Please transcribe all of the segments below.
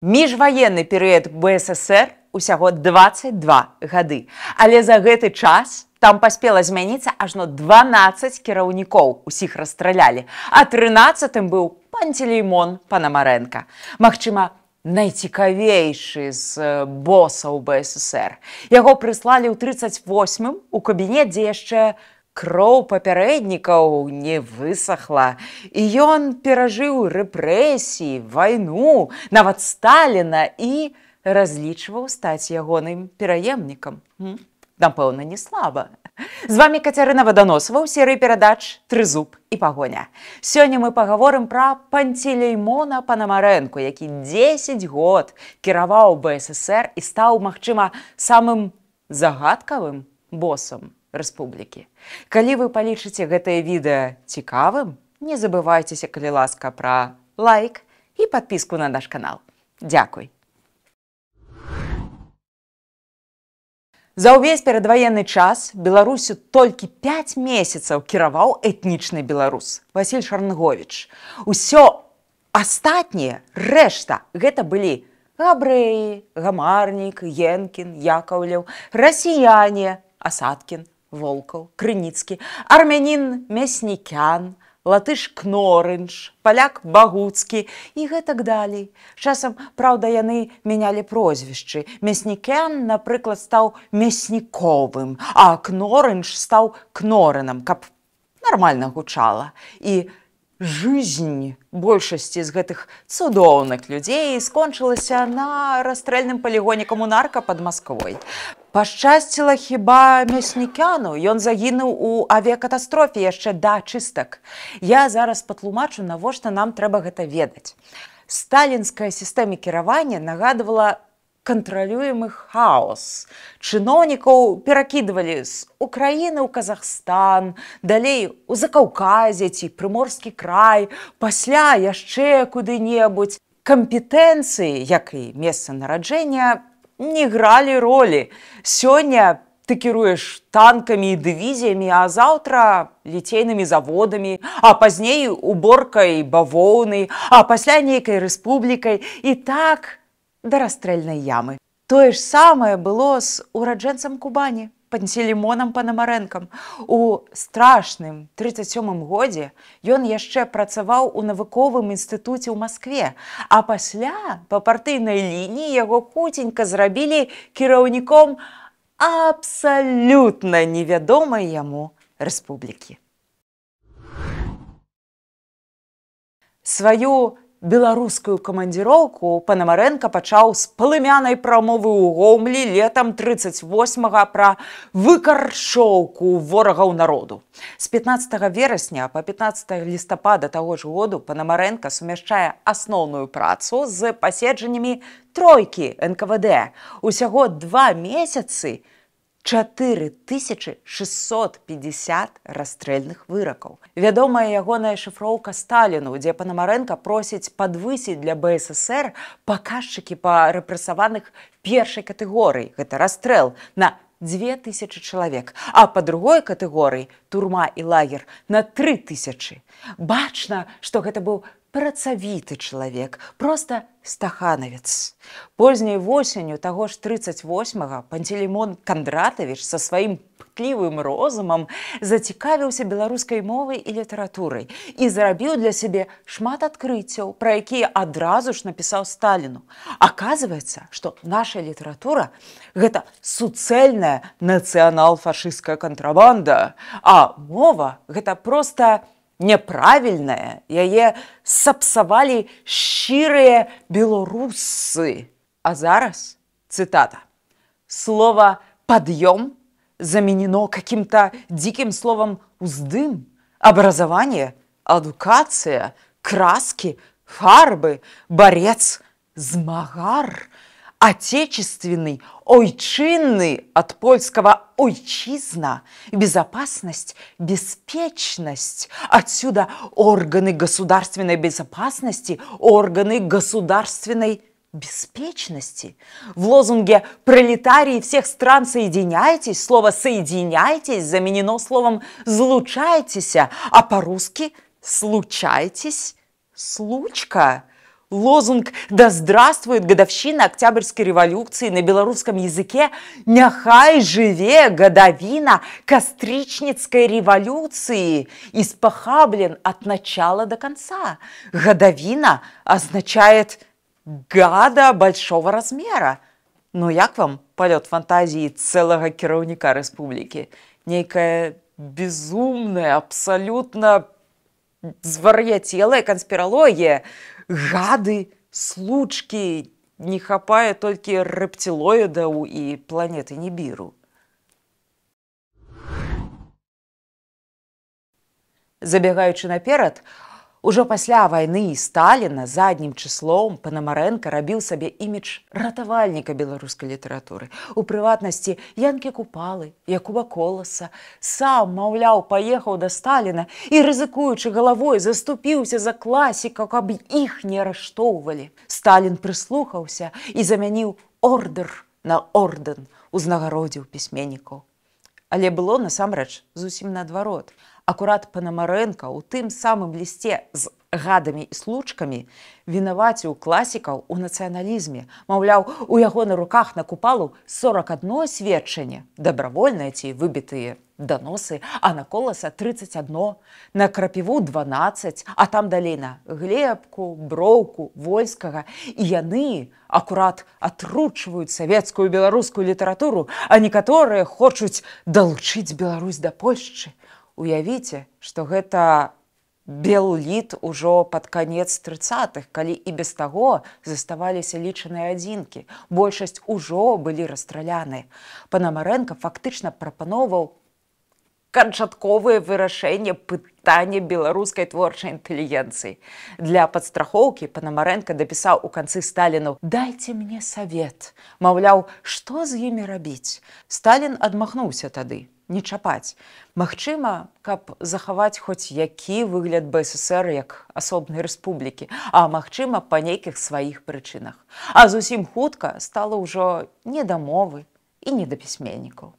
Міжваенны перыяд БССР усяго 22 гады. Але за гэты час там паспела змяніцца ажно 12 кіраўнікоў, усіх расстралялі, а 13-м быў Пантелеймон Панамарэнка. Магчыма, найцікавейшы з босаў БССР. Яго прыслалі ў 38-м у кабінет, дзе яшчэ кроў папярэднікаў не высохла, і ён перажыў рэпрэсіі, вайну, нават Сталіна і разлічваў стаць ягоным пераемнікам. Напэўна, не слаба. З вами Кацярына Ваданосава ў серыі перадач «Трызуб і пагоня». Сёння мы пагаворым пра Пантелеймона Панамарэнку, які 10 год кіраваў БССР і стаў, магчыма, самым загадкавым босам рэспублікі. Калі вы палічыце гэтае відэа цікавым, не забывайцеся, калі ласка, пра лайк і падпіску на наш канал. Дзякуй! За ўвесь перадваенны час Беларусю толькі 5 месяцаў кіраваў этнічны беларус Васіль Шарнговіч. Усё астатняе, рэшта, гэта былі габрэі, Гамарнік, Генкін, Яковлеў, расіяне, Асадкін, Волкаў, Крыніцкі, армянін Мяснікян, латыш Кнорынж, паляк Багуцкі і гэтак далей. Часам, праўда, яны мянялі прозвішчы. Мяснікян, напрыклад, стаў Мясніковым, а Кнорынж стаў Кнорынам, каб нармальна гучала. І жизнь большасці з гэтых цудоўных людзей скончылася на расстрэльным палігоне камунарка пад Масквой. Пашчасціла хіба Мяснікяну, ён загінуў у авіякатастрофе яшчэ да чыстак. Я зараз патлумачу, навошта нам трэба гэта ведаць. Сталінская сістэма кіравання нагадвала кантралюемы хаос. Чыноўнікаў перакідвалі з Украіны ў Казахстан, далей у Закаўказе ці Прыморскі край, пасля яшчэ куды-небудзь. Кампетэнцыі, як і месца нараджэння, не гралі ролі. Сёння ты кіруеш танкамі і дывізіямі, а заўтра ліцейнымі заводамі, а пазней уборкай бавоўны, а пасля нейкай рэспублікай і так да расстрэльнай ямы. Тое ж самае было з ураджэнцам Кубані, Пантелеймонам Панамарэнкам. У страшным 37-м годзе ён яшчэ працаваў у навуковым інстытуце ў Маскве, а пасля па партыйнай лініі яго хуценька зрабілі кіраўніком абсалютна невядомай яму рэспублікі. Сваю беларускую камандзіроўку Панамарэнка пачаў з палымянай прамовы ў Гомлі летам 38-га пра выкарчоўку ворагаў народу. З 15 верасня па 15 лістапада таго ж году Панамарэнка сумяшчае асноўную працу з паседжаннямі тройкі НКВД. Усяго 2 месяцы 4650 расстрэльных выракаў. Вядомая ягоная шыфроўка Сталіну, дзе Панамарэнка просіць падвысіць для БССР паказчыкі па рэпрэсаваных першай катэгорыі, гэта расстрэл, на 2000 чалавек, а па другой катэгорыі, турма і лагер, на 3000. Бачна, што гэта быў працавіты чалавек, проста стаханавец. Позняй восенню таго ж 38-га Пантелеймон Кандратавіч са сваім пытлівым розумам зацікавіўся беларускай мовай і літаратурай і зрабіў для сябе шмат адкрыццяў, пра якія адразу ж напісаў Сталіну. Аказваецца, што наша літаратура – гэта суцэльная нацыянал-фашысцкая кантрабанда, а мова – гэта проста няправільная, яе сапсавалі шчырыя беларусы. А зараз, цытата, слово «подъем» заменено каким-то диким словом «уздым», «образование», «адукация», «краски», «фарбы», «борец», «змагар», «отечественный», «ойчинный» от польского «ойчизна», «безопасность», «беспечность». Отсюда органы государственной безопасности, органы государственной беспечности. В лозунге «Пролетарии всех стран, соединяйтесь» слово «соединяйтесь» заменено словом «злучайтесь», а по-русски «случайтесь», «случка». лозунг «Да здравствует годовщина Октябрьской революции» на белорусском языке «Няхай живе годовина Кастричницкой революции» испохаблен от начала до конца. Годовина означает «гада большого размера». Ну, як вам полет фантазии целого кіраўніка республики? Некая безумная, абсолютно звар'яцелая конспирология. Гады, случки, не хапае толькі рэптилоидаў і планеты Нібіру. Забегаючы наперад, ужо пасля вайны Сталіна заднім чыслом Панамарэнка рабіў сабе імідж ратавальніка беларускай літаратуры. У прыватнасці Янкі Купалы, Якуба Коласа. Сам, маўляў, паехаў да Сталіна і, рызыкуючы галавой, заступіўся за класікаў, каб іх не арыштоўвалі. Сталін прыслухаўся і замяніў ордэр на ордэн, узнагародзіў пісьменнікаў. Але было насамрэч зусім наадварот. Акурат Панамарэнка ў тым самым лісце з гадамі і случкамі вінаваціў класікаў у нацыяналізме. Маўляў, у яго на руках на Купалу 41 сведчанне, дабравольныя ці выбітыя даносы, а на Коласа 31, на Крапіву 12, а там далей на Глебку, Броўку, Вольскага. І яны акурат атручваюць савецкую беларускую літаратуру, а некаторыя хочуць далучыць Беларусь да Польшчы. Уявіце, што гэта белліт ужо пад канец 30-х, калі і без таго заставаліся лічаныя адзінкі. Большасць ужо былі расстраляны. Панамарэнка фактычна прапаноўваў канчатковае вырашэнне пытання беларускай творчай інтэлігенцыі. Для падстрахоўкі Панамарэнка дапісаў у канцы Сталіну «Дайце мне савет». Маўляў, што з імі рабіць? Сталін адмахнуўся тады. Не чапаць. Магчыма, каб захаваць хоць які выгляд БССР як асобнай рэспублікі, а магчыма, па нейкіх сваіх прычынах. А зусім хутка стала ўжо не да мовы і не да пісьменнікаў.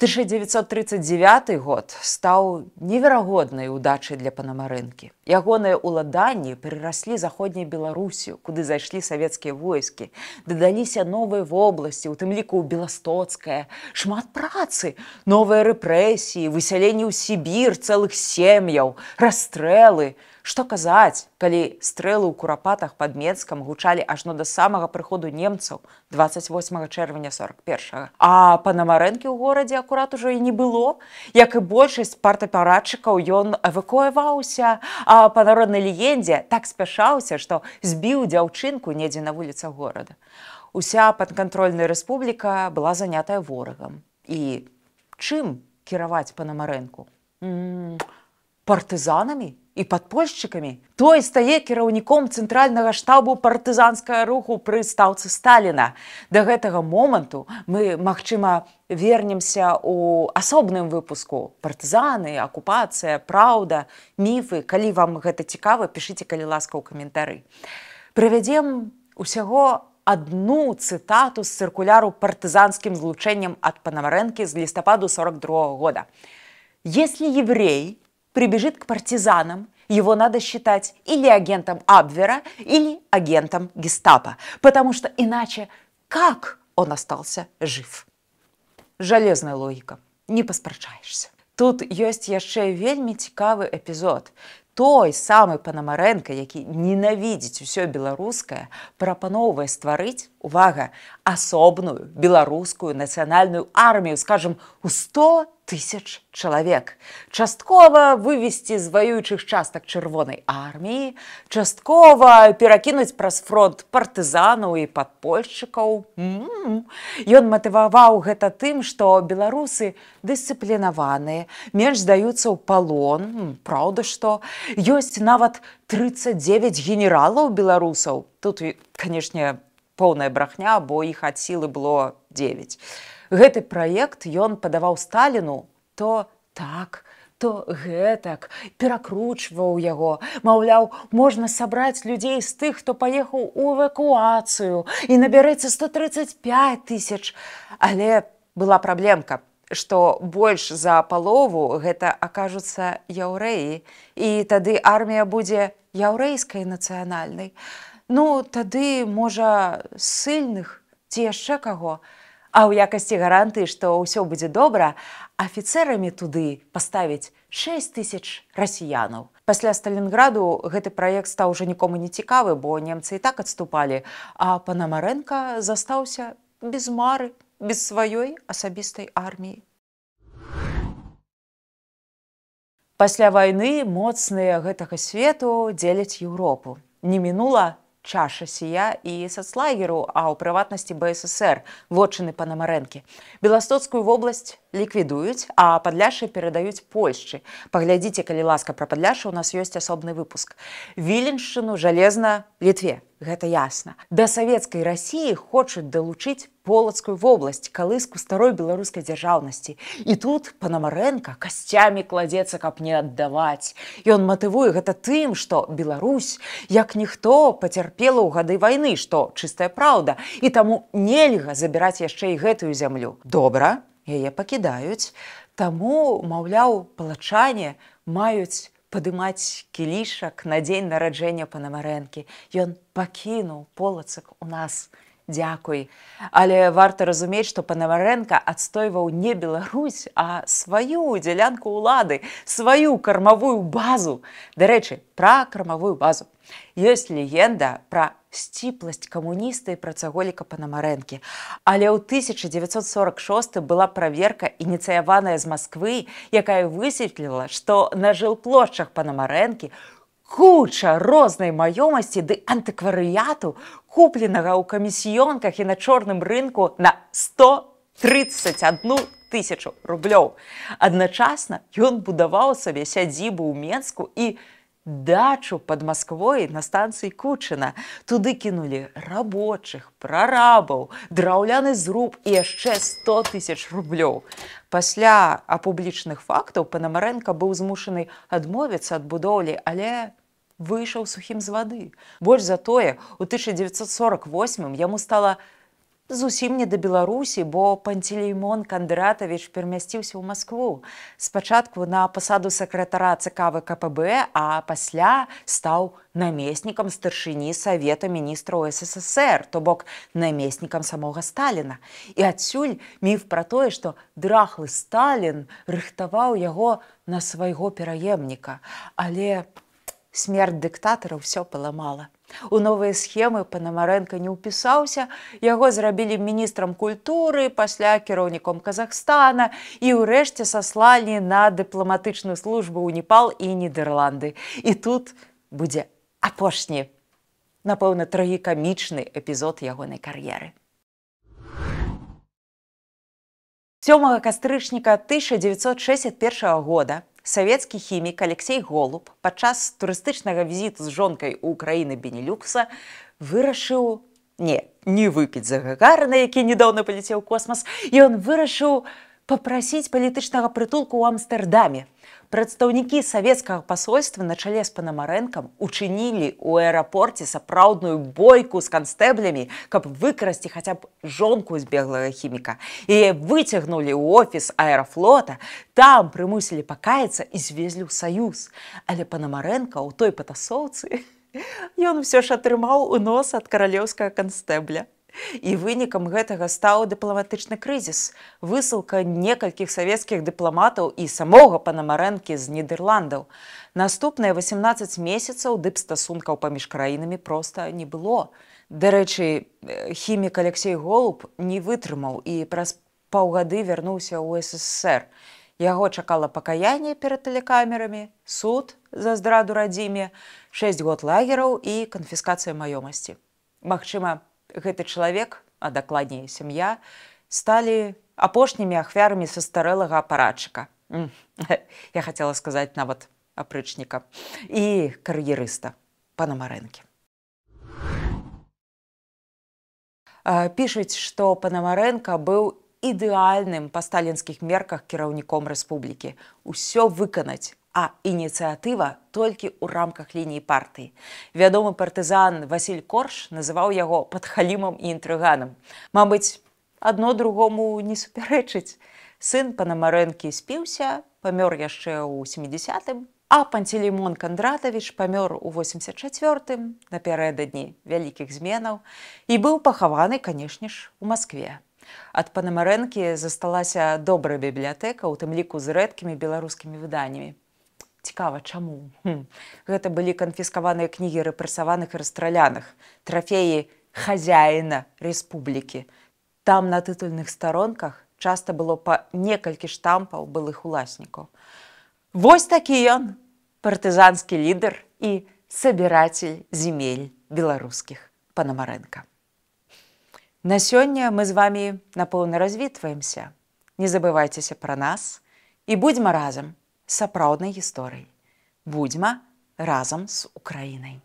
1939 год стаў неверагоднай удачай для Панамарэнкі. Ягоныя ўладанні перараслі заходняй Беларусію, куды зайшлі савецкія войскі. Дадаліся новыя вобласці, у тым ліку Беластоцкая, шмат працы, новыя рэпрэсіі, высяленні ў Сібір цэлых сем'яў, расстрэлы. Што казаць, калі стрэлы ў Курапатах пад Менскам гучалі ажно да самага прыходу немцаў 28 чэрвеня 41-го. А Панамарэнкі ў горадзе акурат ужо і не было. Як і большасць партапарадчыкаў, ён эвакуяваўся, а па народнай легендзе так спяшаўся, што збіў дзяўчынку недзе на вуліцах горада. Уся падкантрольная рэспубліка была занятая ворагам. І чым кіраваць Панамарэнку? Партызанамі і падпольшчыкамі. Той стае кіраўніком цэнтральнага штабу партызанскага руху пры стаўцы Сталіна. Да гэтага моманту мы, магчыма, вернемся ў асобным выпуску. Партызаны, акупацыя, праўда, міфы. Калі вам гэта цікава, пішыце, калі ласка, ў каментары. Прывядзем усяго одну цытату з цыркуляру партызанскім злучэннем ад Панамарэнкі з лістападу 42 года. Если еврей прибежит к партизанам, его надо считать или агентом Абвера, или агентом гестапо, потому что иначе как он остался жив? Жалезная логика, не паспрачаешься. Тут ёсць яшчэ вельмі цікавы эпізод. Той самы Панамарэнка, які ненавідзіць усё беларускае, прапаноўвае стварыць, увага, асобную беларускую нацыянальную армію, скажем, у 100 000 чалавек. Часткова вывесці з ваюючых частак чырвонай арміі, часткова перакінуць праз фронт партызанаў і падпольшчыкаў. Ён матываваў гэта тым, што беларусы дысцыплінаваныя, менш здаюцца ў палон, праўда, што ёсць нават 39 генералаў беларусаў. Тут, канешне, поўная брахня, бо іх ад сілы было 9. Гэты праект ён падаваў Сталіну то так, то гэтак, перакручваў яго. Маўляў, можна сабраць людзей з тых, хто паехаў у эвакуацыю, і набярэцца 135 000. Але была праблемка. што больш за палову гэта акажуцца яўрэі, і тады армія будзе яўрэйскай нацыянальнай. Ну, тады, можа, ссыльных ці яшчэ каго. А ў якасці гарантыі, што ўсё будзе добра, афіцэрамі туды паставіць 6000 расіянаў. Пасля Сталінграду гэты праект стаў ужо нікому не цікавы, бо немцы і так адступалі, а Панамарэнка застаўся без мары, без сваёй асабістай арміі. Пасля вайны моцныя гэтага свету дзеляць Еўропу. Не мінула чаша сія і сацлагеру, а ў прыватнасці БССР, вотчыны Панамарэнкі. Беластоцкую вобласць ліквідуюць, а Падляшшы перадаюць Польшчы. Паглядзіце, калі ласка, пра Падляшша у нас ёсць асобны выпуск. Віленшчыну жалезна Літве, гэта ясна. Да савецкай Расіі хочуць далучыць Полацкую вобласць, калыску старой беларускай дзяржаўнасці. І тут Панамарэнка касцямі кладзецца, каб не аддаваць. Ён матывуе гэта тым, што Беларусь, як ніхто, пацярпела ў гады вайны, што чыстая праўда, і таму нельга забіраць яшчэ і гэтую зямлю. Добра, яе пакідаюць, таму, маўляў, палачане маюць падымаць кілішак на дзень нараджэння Панамарэнкі. Ён пакінуў Полацак у нас. Дзякуй. Але варта разумець, што Панамарэнка адстойваў не Беларусь, а сваю дзялянку ўлады, сваю кармавую базу. Дарэчы, пра кармавую базу. Ёсць легенда пра сціпласць камуніста і працаголіка Панамарэнкі. Але ў 1946 была праверка, ініцыяваная з Масквы, якая высветліла, што на жылплошчах Панамарэнкі куча рознай маёмасці ды антыкварыяту, купленага ў камісіёнках і на чорным рынку на 131 000 рублёў. Адначасна ён будаваў сабе сядзібу ў Менску і дачу пад Масквой на станцыі Кучына. Туды кінулі рабочых, прарабаў, драўляны зруб і яшчэ 100 000 рублёў. Пасля апублічных фактаў Панамарэнка быў змушаны адмовіцца ад будоўлі, але выйшаў сухім з вады. Больш за тое, у 1948 яму стала зусім не да Беларусі, бо Пантелеймон Кандратавіч перамясціўся ў Маскву. Спачатку на пасаду сакратара ЦК ВКПБ, а пасля стаў намеснікам старшыні Савета міністраў СССР, то бок намеснікам самога Сталіна. І адсюль міф пра тое, што драхлы Сталін рыхтаваў яго на свайго пераемніка. Але смерць дыктатара ўсё паламала. У новыя схемы Панамарэнка не ўпісаўся, яго зрабілі міністрам культуры, пасля кіраўніком Казахстана і ўрэшце саслалі на дыпламатычную службу ў Непал і Нідерланды. І тут будзе апошні, напэўна, трагікамічны эпізод ягонай кар'еры. 7 кастрычніка 1961 года савецкі хімік Алексей Голуб падчас турыстычнага візіту з жонкай у краіны Бенелюкса вырашыў не выпіць за Гагарына, які недаўна паляцеў у космас, ён вырашыў папрасіць палітычнага прытулку ў Амстэрдаме. Прадстаўнікі савецкага пасольства на чале з Панамарэнкам учынілі ў аэрапорце сапраўдную бойку з канстэблямі, каб выкрасці хаця б жонку збеглага хіміка. Яе выцягнулі ў офіс аэрафлота, там прымусілі пакаяцца і звезлі ў Саюз. Але Панамарэнка ў той патасоўцы ён усё ж атрымаў у нос ад каралеўскага канстэбля. І вынікам гэтага стаў дыпламатычны крызіс, высылка некалькіх савецкіх дыпламатаў і самога Панамарэнкі з Нідерландаў. Наступныя 18 месяцаў дыпстасункаў паміж краінамі проста не было. Дарэчы, хімік Алексей Голуб не вытрымаў і праз паўгады вярнуўся ў СССР. Яго чакала пакаянне перад тэлекамерамі, суд за здраду радзіме, 6 год лагераў і канфіскацыя маёмасці. Магчыма, гэты чалавек, а дакладней сям'я, сталі апошнімі ахвярамі састарэлага апаратчыка. Я хацела сказаць нават апрычніка. І кар'ерыста Панамарэнкі. Пішуць, што Панамарэнка быў ідэальным па сталінскіх мерках кіраўніком рэспублікі. Усё выканаць, а ініцыятыва толькі ў рамках лініі партыі. Вядомы партызан Васіль Корж называў яго падхалімам і інтрыганам. Мабыць, адно другому не супярэчыць. Сын Панамарэнкі спіўся, памёр яшчэ ў 70-м, а Пантелеймон Кандратавіч памёр у 84-м напярэдадні вялікіх зменаў і быў пахаваны, канешне ж, у Маскве. Ад Панамарэнкі засталася добрая бібліятэка, у тым ліку з рэдкімі беларускімі выданнямі. Цікава, чаму? Гэта былі канфіскаваныя кнігі рэпрэсаваных і расстраляных, трафеі хазяіна рэспублікі. Там на тытульных старонках часта было па некалькі штампаў былых уласнікаў. Вось такі ён, партызанскі лідар і сабірацель земель беларускіх Панамарэнка. На сёння мы з вамі напэўна развітваемся. Не забывайцеся пра нас і будзьма разам з сапраўднай гісторыяй. Будзьма разам з Украінай.